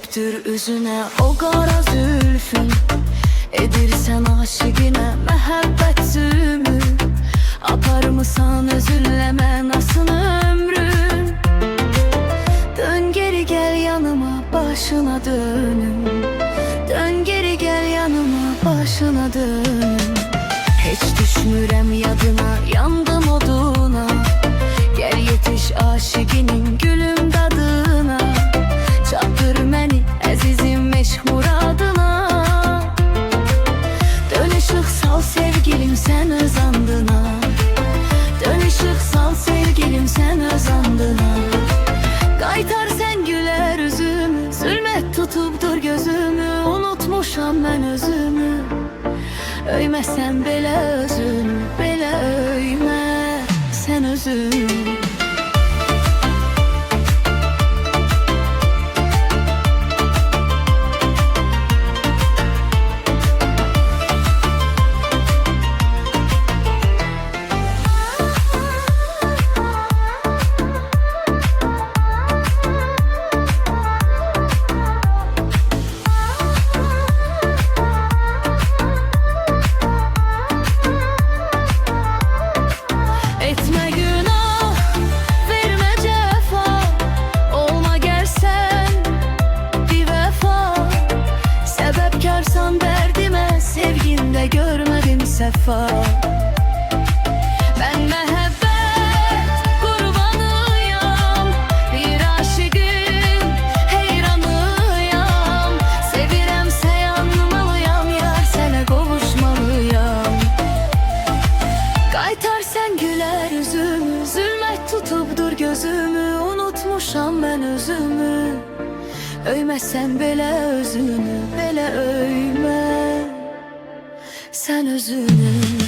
Gülüptür üzüne o qara zülfün, edirsən aşıqinə məhəbbət zülmü. Aparmısan özünlə mənasını ömrün. Dön geri gel yanıma, başına dönüm. Dön geri gel yanıma, başına dönüm. Heç düşmürəm yadına, yandım oduna. Gel yetiş aşıqinin gülüm dadına. Çatdır məni əzizim eşq muradına. Dön ışıq sal sevgilim sen öz andına. Dön ışıq sal sevgilim sen öz andına. Qaytar sen güler üzümü, zülmət tutubdur gözümü. Unutmuşam mən özümü. Öyməsən belə özünü, belə öymə sen özünü. Görmedim sefa. Ben mehabbet kurbanıyam, bir aşıqın heyranıyam. Seviremse yanmalıyam, yar sənə qovuşmalıyam. Qaytar sen güler üzümü, zülmət tutubdur gözümü. Unutmuşam mən özümü. Öyməsən belə özünü, belə öymə sen özünü.